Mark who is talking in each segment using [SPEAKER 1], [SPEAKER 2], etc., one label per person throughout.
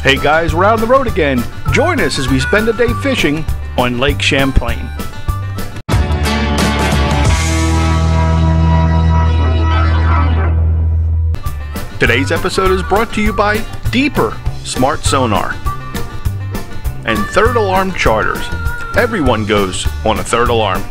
[SPEAKER 1] Hey guys, we're out on the road again. Join us as we spend a day fishing on Lake Champlain. Today's episode is brought to you by Deeper Smart Sonar and Third Alarm Charters. Everyone goes on a third alarm.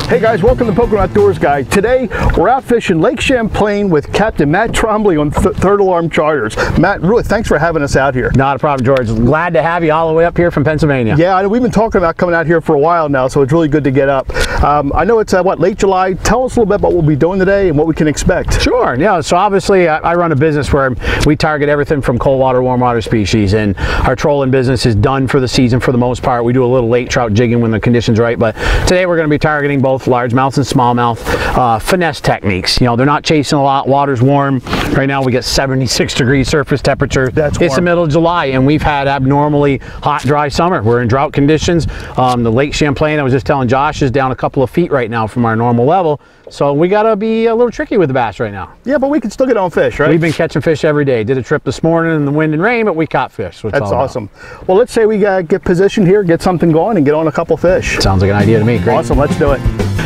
[SPEAKER 1] Hey guys, welcome to Poker Outdoors Guide. Today we're out fishing Lake Champlain with Captain Matt Trombley on Third Alarm Charters. Matt, really thanks for having us out here.
[SPEAKER 2] Not a problem, George. Glad to have you all the way up here from Pennsylvania.
[SPEAKER 1] Yeah, we've been talking about coming out here for a while now, so it's really good to get up. I know it's late July. Tell us a little bit about what we'll be doing today and what we can expect.
[SPEAKER 2] Sure. Yeah. So obviously, I run a business where we target everything from cold water, warm water species, and our trolling business is done for the season for the most part. We do a little lake trout jigging when the conditions right, but today we're going to be targeting both largemouth and smallmouth finesse techniques. You know, they're not chasing a lot. Water's warm. Right now we get 76 degrees surface temperature.
[SPEAKER 1] That's warm.
[SPEAKER 2] It's the middle of July, and we've had abnormally hot, dry summer. We're in drought conditions. The Lake Champlain, I was just telling Josh, is down a couple of feet right now from our normal level. So we got to be a little tricky with the bass right now.
[SPEAKER 1] Yeah, but we can still get on fish, right?
[SPEAKER 2] We've been catching fish every day. Did a trip this morning in the wind and rain, but we caught fish.
[SPEAKER 1] That's awesome. Well, let's say we get positioned here, get something going, and get on a couple fish.
[SPEAKER 2] Sounds like an idea to me. Great.
[SPEAKER 1] Awesome. Let's do it.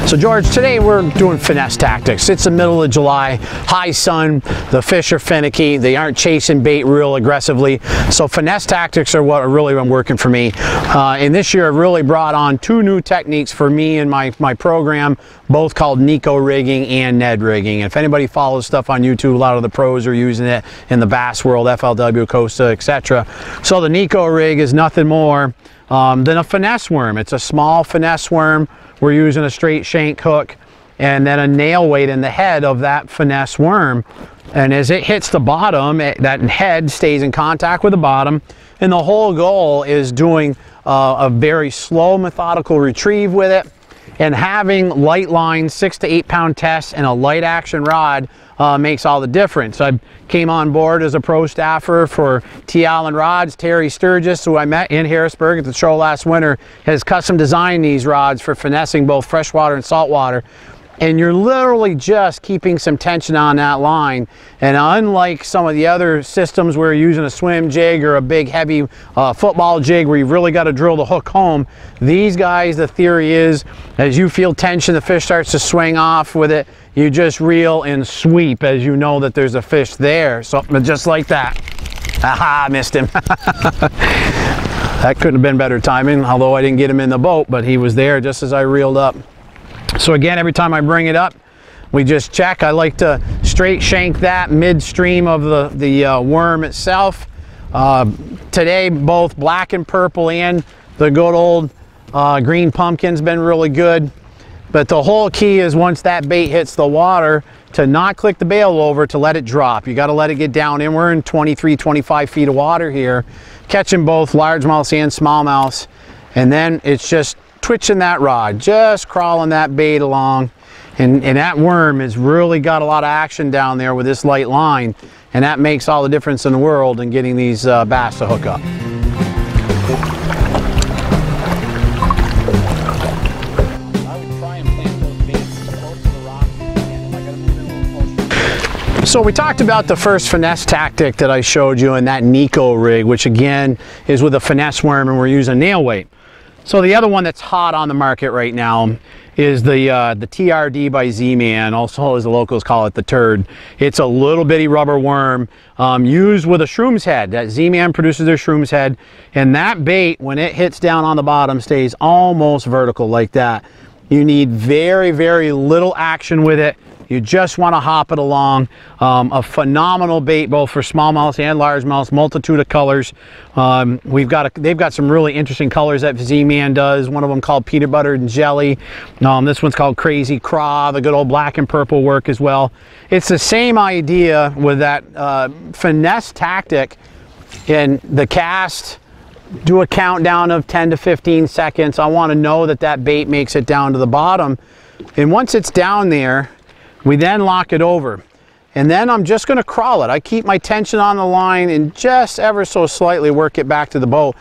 [SPEAKER 2] So George, today we're doing finesse tactics. It's the middle of July, high sun, the fish are finicky, they aren't chasing bait real aggressively. So finesse tactics are what are really been working for me. And this year I've really brought on two new techniques for me and my program, both called Nico rigging and Ned rigging. And if anybody follows stuff on YouTube, a lot of the pros are using it in the bass world, FLW, Costa, etc. So the Nico rig is nothing more than a finesse worm. It's a small finesse worm. We're using a straight shank hook and then a nail weight in the head of that finesse worm. And as it hits the bottom, that head stays in contact with the bottom. And the whole goal is doing a very slow, methodical retrieve with it. And having light line 6 to 8 pound tests and a light action rod makes all the difference. I came on board as a pro staffer for T. Allen Rods. Terry Sturgis, who I met in Harrisburg at the show last winter, has custom designed these rods for finessing both freshwater and saltwater. And you're literally just keeping some tension on that line. And unlike some of the other systems where you're using a swim jig or a big heavy football jig where you've really got to drill the hook home, these guys, the theory is, as you feel tension, the fish starts to swing off with it, you just reel and sweep as you know that there's a fish there. So just like that. Aha, missed him. That couldn't have been better timing, although I didn't get him in the boat, but he was there just as I reeled up. So again, every time I bring it up, we just check. I like to straight shank that midstream of the worm itself. Today, both black and purple and the good old green pumpkin's been really good. But the whole key is once that bait hits the water, to not click the bail over, to let it drop. You got to let it get down in. We're in 23, 25 feet of water here, catching both largemouths and smallmouths. And then it's just twitching that rod, just crawling that bait along. And that worm has really got a lot of action down there with this light line. And that makes all the difference in the world in getting these bass to hook up. So we talked about the first finesse tactic that I showed you in that Nico rig, which again is with a finesse worm and we're using nail weight. So the other one that's hot on the market right now is the TRD by Z-Man, also as the locals call it, the turd. It's a little bitty rubber worm used with a shroom's head. That Z-Man produces their shroom's head, and that bait, when it hits down on the bottom, stays almost vertical like that. You need very, very little action with it You just want to hop it along. A phenomenal bait both for smallmouth and largemouth, multitude of colors. They've got some really interesting colors that Z-Man does. One of them called peanut butter and jelly. This one's called Crazy Craw. The good old black and purple work as well. It's the same idea with that finesse tactic in the cast. Do a countdown of 10 to 15 seconds. I want to know that that bait makes it down to the bottom. And once it's down there, we then lock it over. And then I'm just going to crawl it. I keep my tension on the line and just ever so slightly work it back to the boat.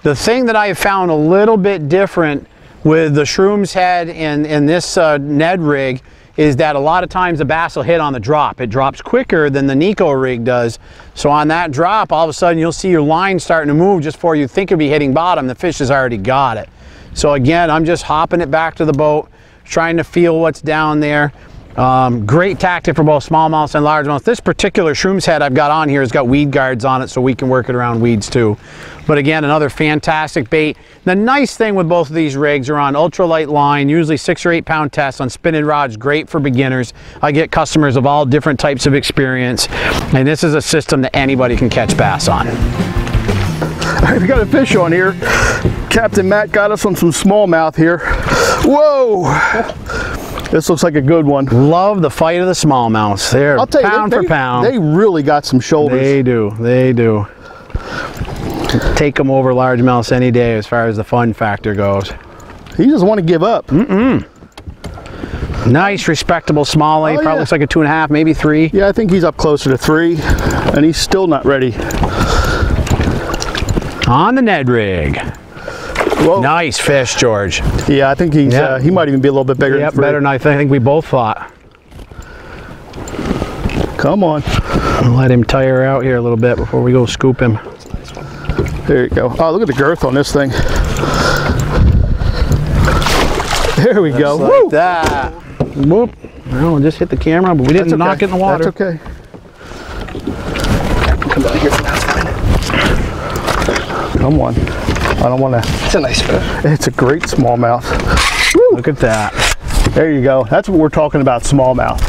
[SPEAKER 2] The thing that I have found a little bit different with the Shroom's Head and this Ned rig is that a lot of times the bass will hit on the drop. It drops quicker than the Nico rig does. So on that drop, all of a sudden you'll see your line starting to move just before you think it'll be hitting bottom. The fish has already got it. So again, I'm just hopping it back to the boat, trying to feel what's down there. Great tactic for both smallmouth and largemouth. This particular Shroom's Head I've got on here has got weed guards on it, so we can work it around weeds too. But again, another fantastic bait. The nice thing with both of these rigs are on ultralight line, usually 6 or 8 pound tests on spinning rods, great for beginners. I get customers of all different types of experience, and this is a system that anybody can catch bass on.
[SPEAKER 1] We got a fish on here. Captain Matt got us on some smallmouth here. Whoa! This looks like a good one.
[SPEAKER 2] Love the fight of the smallmouths. They're pound for pound.
[SPEAKER 1] They really got some shoulders.
[SPEAKER 2] They do. They do. Take them over largemouths any day as far as the fun factor goes.
[SPEAKER 1] He doesn't want to give up.
[SPEAKER 2] Nice, respectable smallie. Probably looks like a 2.5, maybe 3.
[SPEAKER 1] Yeah, I think he's up closer to 3, and he's still not ready.
[SPEAKER 2] On the Ned rig. Whoa. Nice fish, George.
[SPEAKER 1] Yeah, I think he's he might even be a little bit bigger than 3.
[SPEAKER 2] Better than I think we both thought.
[SPEAKER 1] Come on.
[SPEAKER 2] I'll let him tire out here a little bit before we go scoop him.
[SPEAKER 1] There you go. Oh, look at the girth on this thing. There we go.
[SPEAKER 2] Like
[SPEAKER 1] Woo!
[SPEAKER 2] That. Whoop. Well, it just hit the camera, but we didn't knock it in the water.
[SPEAKER 1] That's okay.
[SPEAKER 3] Come down here for now a minute.
[SPEAKER 1] Come on. I don't want to.
[SPEAKER 3] It's a nice fish.
[SPEAKER 1] It's a great smallmouth.
[SPEAKER 2] Woo. Look at that.
[SPEAKER 1] There you go. That's what we're talking about, smallmouth.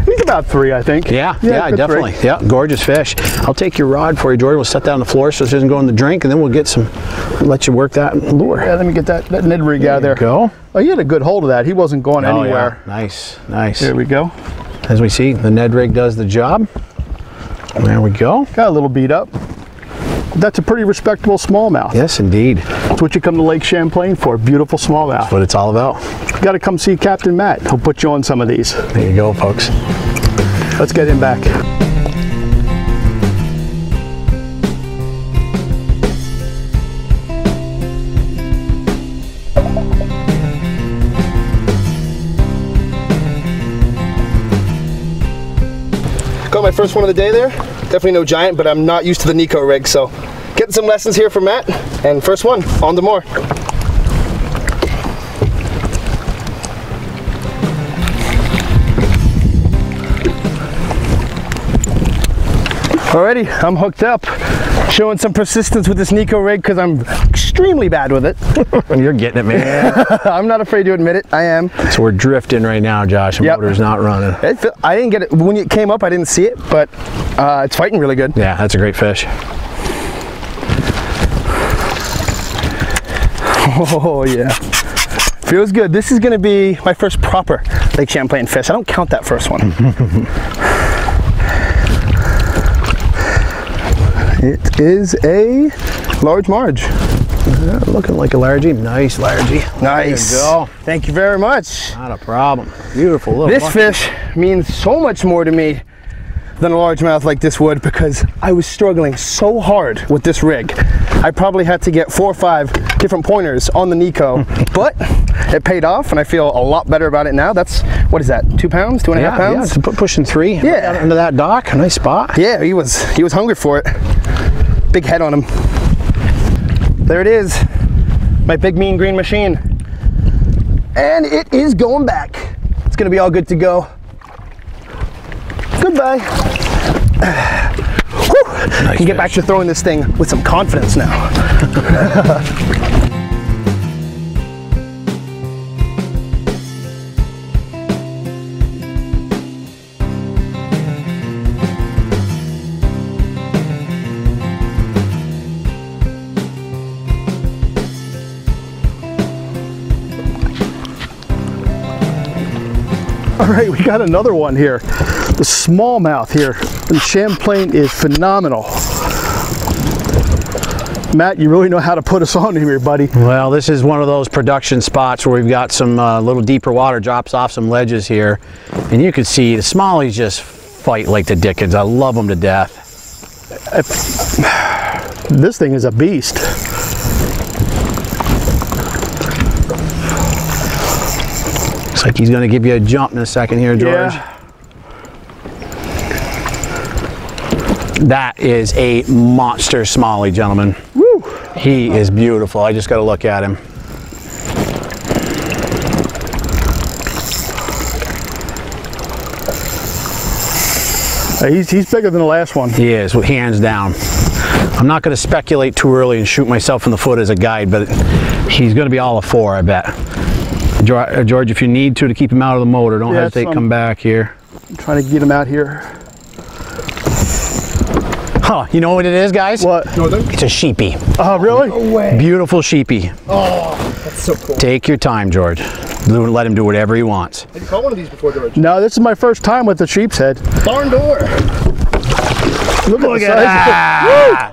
[SPEAKER 1] He's about 3, I think.
[SPEAKER 2] Yeah, definitely.
[SPEAKER 1] 3.
[SPEAKER 2] Yeah, gorgeous fish. I'll take your rod for you, George. We'll set that on the floor so it doesn't go in the drink, and then we'll get some, let you work that lure.
[SPEAKER 1] Yeah, let me get that Ned rig out of there.
[SPEAKER 2] Go.
[SPEAKER 1] Oh, you had a good hold of that. He wasn't going anywhere.
[SPEAKER 2] Yeah. Nice, nice.
[SPEAKER 1] There we go.
[SPEAKER 2] As we see, the Ned rig does the job. There we go.
[SPEAKER 1] Got a little beat up. That's a pretty respectable smallmouth.
[SPEAKER 2] Yes, indeed.
[SPEAKER 1] That's what you come to Lake Champlain for, beautiful smallmouth.
[SPEAKER 2] That's what it's all about.
[SPEAKER 1] You got to come see Captain Matt. He'll put you on some of these.
[SPEAKER 2] There you go, folks.
[SPEAKER 1] Let's get him back.
[SPEAKER 3] Got my first one of the day there. Definitely no giant, but I'm not used to the Nico rig, so getting some lessons here from Matt, and first one, on to more. Alrighty, I'm hooked up. Showing some persistence with this Nico rig because I'm extremely bad with it.
[SPEAKER 2] You're getting it, man.
[SPEAKER 3] I'm not afraid to admit it, I am.
[SPEAKER 2] So we're drifting right now, Josh. The motor's not running.
[SPEAKER 3] I didn't get it, when it came up I didn't see it, but it's fighting really good.
[SPEAKER 2] Yeah, that's a great fish.
[SPEAKER 3] Oh yeah, feels good. This is gonna be my first proper Lake Champlain fish. I don't count that first one. It is a large marge.
[SPEAKER 2] Yeah, looking like a largie. Nice largie.
[SPEAKER 3] Nice.
[SPEAKER 2] There you go.
[SPEAKER 3] Thank you very much.
[SPEAKER 2] Not a problem. Beautiful little
[SPEAKER 3] This fish means so much more to me than a largemouth like this would, because I was struggling so hard with this rig. I probably had to get 4 or 5 different pointers on the Nico, but it paid off and I feel a lot better about it now. That's, what is that, 2 pounds, 2.5 pounds?
[SPEAKER 2] Yeah, pushing 3.
[SPEAKER 3] Yeah.
[SPEAKER 2] Right under that dock, a nice spot.
[SPEAKER 3] Yeah, he was hungry for it. Big head on him. There it is, my big mean green machine. And it is going back. It's gonna be all good to go. Goodbye. Nice can get back to throwing this thing with some confidence now. All right, we got another one here. The smallmouth here in Champlain is phenomenal. Matt, you really know how to put us on here, buddy.
[SPEAKER 2] Well, this is one of those production spots where we've got some little deeper water, drops off some ledges here. And you can see the smallies just fight like the dickens. I love them to death.
[SPEAKER 3] This thing is a beast.
[SPEAKER 2] Looks like he's going to give you a jump in a second here, George.
[SPEAKER 3] Yeah.
[SPEAKER 2] That is a monster smallie, gentlemen.
[SPEAKER 3] Woo.
[SPEAKER 2] He is beautiful. I just got to look at him.
[SPEAKER 3] He's bigger than the last one.
[SPEAKER 2] He is, hands down. I'm not going to speculate too early and shoot myself in the foot as a guide, but he's going to be all of 4, I bet. George, if you need to keep him out of the motor, don't hesitate, come back here.
[SPEAKER 3] I'm trying to get him out here.
[SPEAKER 2] Huh, you know what it is, guys?
[SPEAKER 3] What?
[SPEAKER 2] It's a sheepy.
[SPEAKER 3] Oh, really?
[SPEAKER 4] No way.
[SPEAKER 2] Beautiful sheepy.
[SPEAKER 4] Oh, that's so cool.
[SPEAKER 2] Take your time, George. Let him do whatever he wants.
[SPEAKER 4] Have you caught one of these before, George?
[SPEAKER 3] No, this is my first time with the sheep's head.
[SPEAKER 4] Barn door.
[SPEAKER 3] Look at
[SPEAKER 2] that.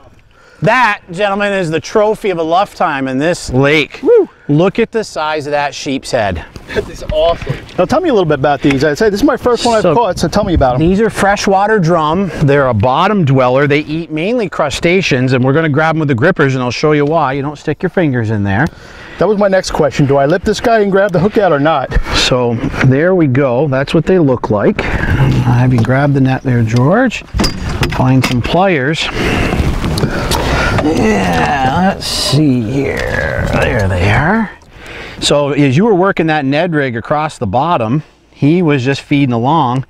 [SPEAKER 2] That, gentlemen, is the trophy of a lifetime in this lake.
[SPEAKER 3] Woo.
[SPEAKER 2] Look at the size of that sheep's head.
[SPEAKER 4] That is awesome.
[SPEAKER 3] Now tell me a little bit about these. I'd say this is my first one I've caught, so tell me about them.
[SPEAKER 2] These are freshwater drum. They're a bottom dweller. They eat mainly crustaceans, and we're going to grab them with the grippers, and I'll show you why. You don't stick your fingers in there.
[SPEAKER 3] That was my next question. Do I lip this guy and grab the hook out or not?
[SPEAKER 2] So there we go. That's what they look like. I'll have you grab the net there, George. Find some pliers. Yeah, let's see here. There they are. So as you were working that Ned rig across the bottom, he was just feeding along,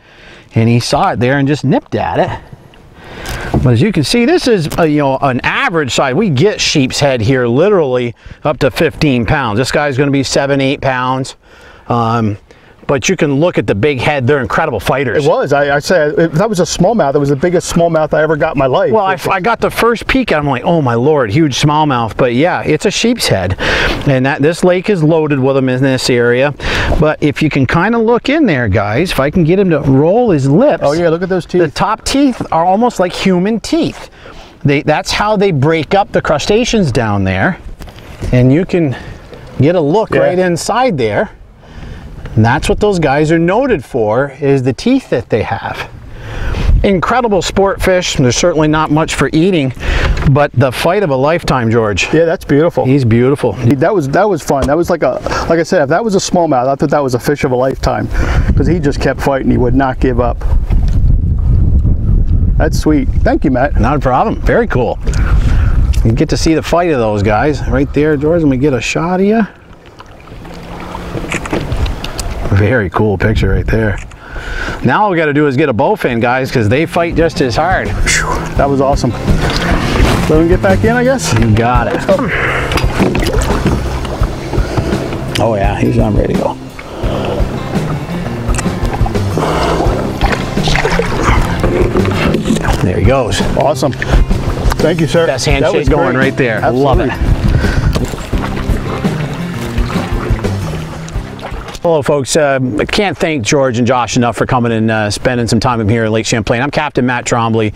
[SPEAKER 2] and he saw it there and just nipped at it. But as you can see, this is an average size. We get sheep's head here literally up to 15 pounds. This guy's going to be 7-8 pounds. But you can look at the big head. They're incredible fighters.
[SPEAKER 3] It was. I say that was a smallmouth. It was the biggest smallmouth I ever got in my life.
[SPEAKER 2] Well, I got the first peek. I'm like, oh my Lord, huge smallmouth. But yeah, it's a sheep's head, and this lake is loaded with them in this area. But if you can kind of look in there, guys, if I can get him to roll his lips.
[SPEAKER 3] Oh yeah, look at those teeth.
[SPEAKER 2] The top teeth are almost like human teeth. That's how they break up the crustaceans down there, and you can get a look right inside there. And that's what those guys are noted for, is the teeth that they have. Incredible sport fish. There's certainly not much for eating, but the fight of a lifetime, George.
[SPEAKER 3] Yeah, that's beautiful.
[SPEAKER 2] He's beautiful.
[SPEAKER 3] That was fun. That was like I said, if that was a smallmouth, I thought that was a fish of a lifetime, because he just kept fighting. He would not give up. That's sweet. Thank you, Matt.
[SPEAKER 2] Not a problem. Very cool. You get to see the fight of those guys right there, George. Let me get a shot of you. Very cool picture right there. Now all we got to do is get a bowfin, guys, because they fight just as hard.
[SPEAKER 3] That was awesome. Let him get back in, I guess?
[SPEAKER 2] You got it. Oh yeah, he's not ready to go. There he goes.
[SPEAKER 3] Awesome. Thank you, sir.
[SPEAKER 2] Best handshake going right there.
[SPEAKER 3] Absolutely.
[SPEAKER 2] Love it. Hello folks, I can't thank George and Josh enough for coming and spending some time with me here in Lake Champlain. I'm Captain Matt Trombley,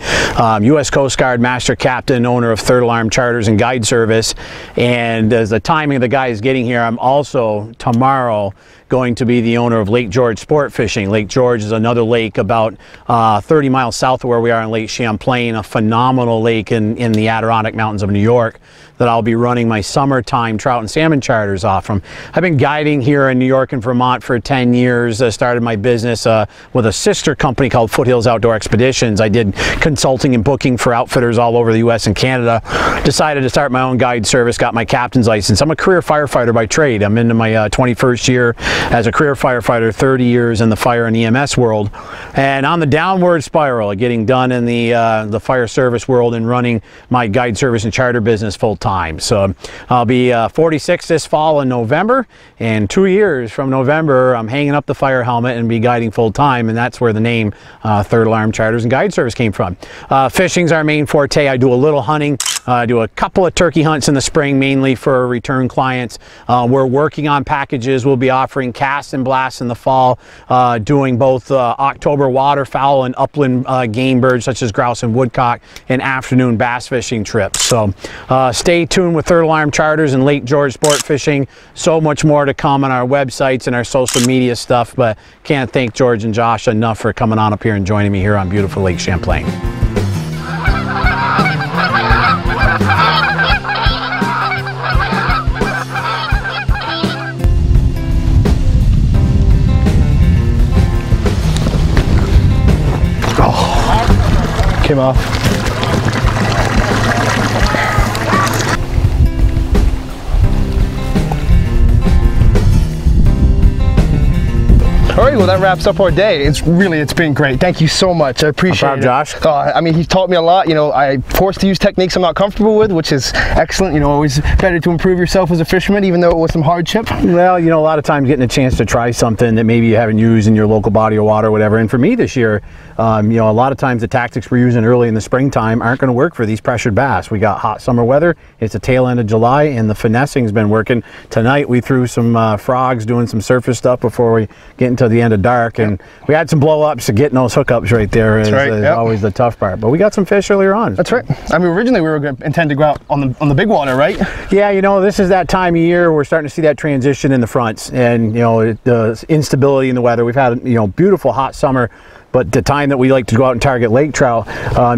[SPEAKER 2] U.S. Coast Guard Master Captain, owner of Third Alarm Charters and Guide Service. And as the timing of the guys getting here, I'm also tomorrow going to be the owner of Lake George Sport Fishing. Lake George is another lake about 30 miles south of where we are in Lake Champlain, a phenomenal lake in the Adirondack Mountains of New York that I'll be running my summertime trout and salmon charters off from. I've been guiding here in New York and Vermont for 10 years. I started my business with a sister company called Foothills Outdoor Expeditions. I did consulting and booking for outfitters all over the US and Canada. Decided to start my own guide service, got my captain's license. I'm a career firefighter by trade. I'm into my 21st year as a career firefighter, 30 years in the fire and EMS world. And on the downward spiral of getting done in the fire service world and running my guide service and charter business full time. time. So I'll be 46 this fall in November, and 2 years from November I'm hanging up the fire helmet and be guiding full time, and that's where the name Third Alarm Charters and Guide Service came from. Fishing's our main forte. I do a little hunting. I do a couple of turkey hunts in the spring, mainly for return clients. We're working on packages. We'll be offering casts and blasts in the fall, doing both October waterfowl and upland game birds such as grouse and woodcock, and afternoon bass fishing trips. So stay tuned with Third Alarm Charters and Lake George Sport Fishing. So much more to come on our websites and our social media stuff, but can't thank George and Josh enough for coming on up here and joining me here on beautiful Lake Champlain.
[SPEAKER 3] Came off. All right, well that wraps up our day. It's been great. Thank you so much. I appreciate it.
[SPEAKER 2] Josh.
[SPEAKER 3] I mean, he's taught me a lot. You know, I'm forced to use techniques I'm not comfortable with, which is excellent. You know, always better to improve yourself as a fisherman, even though it was some hardship.
[SPEAKER 2] Well, you know, a lot of times getting a chance to try something that maybe you haven't used in your local body of water or whatever. And for me this year, you know, a lot of times the tactics we're using early in the springtime aren't going to work for these pressured bass. We got hot summer weather. It's the tail end of July, and the finessing's been working. Tonight we threw some frogs, doing some surface stuff before we get into the end of dark, and we had some blow ups. So getting those hookups right there is always the tough part. But we got some fish earlier on.
[SPEAKER 3] That's right. I mean, originally we were going to intend to go out on the big water, right?
[SPEAKER 2] Yeah, you know, this is that time of year we're starting to see that transition in the fronts, and you know, the instability in the weather. We've had, you know, beautiful hot summer, but the time that we like to go out and target lake trout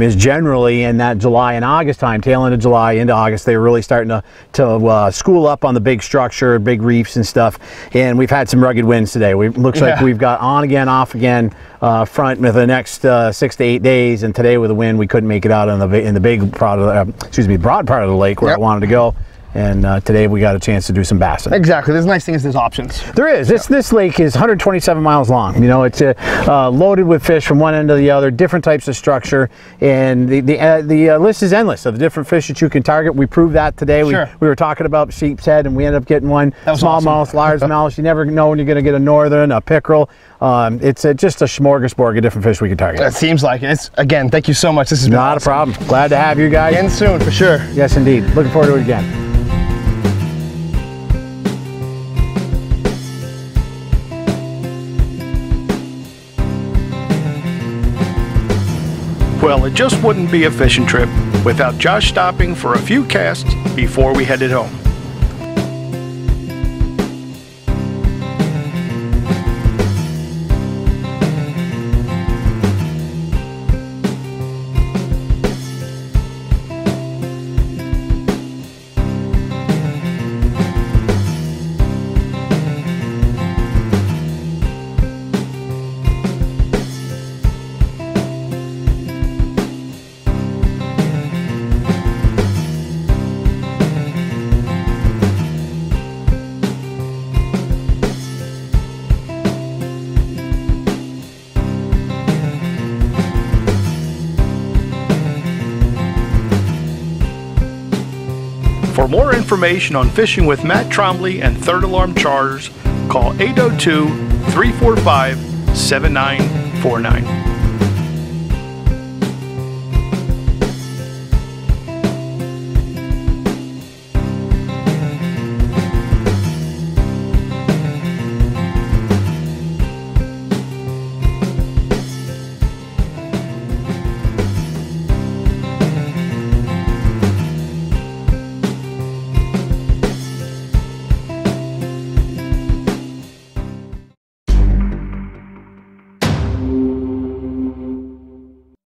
[SPEAKER 2] is generally in that July and August time, tail end of July into August. They're really starting to school up on the big structure, big reefs and stuff. And we've had some rugged winds today. Looks like we've got on again, off again front with the next 6 to 8 days. And today with the wind, we couldn't make it out in the big part of the, broad part of the lake where I wanted to go. And today we got a chance to do some bassing.
[SPEAKER 3] Exactly. The nice thing is there's options.
[SPEAKER 2] There is. This lake is 127 miles long. You know, it's loaded with fish from one end to the other, different types of structure, and the list is endless of the different fish that you can target. We proved that today. We were talking about sheep's head, and we ended up getting one. Smallmouth, largemouth. You never know when you're going to get a northern, a pickerel. It's just a smorgasbord of different fish we can target.
[SPEAKER 3] It seems like it. Again, thank you so much. This has been
[SPEAKER 2] not a problem. Glad to have you guys.
[SPEAKER 3] Again soon, for sure.
[SPEAKER 2] Yes, indeed. Looking forward to it again.
[SPEAKER 1] Well, it just wouldn't be a fishing trip without Josh stopping for a few casts before we headed home. For more information on fishing with Matt Trombley and Third Alarm Charters, call 802-345-7949.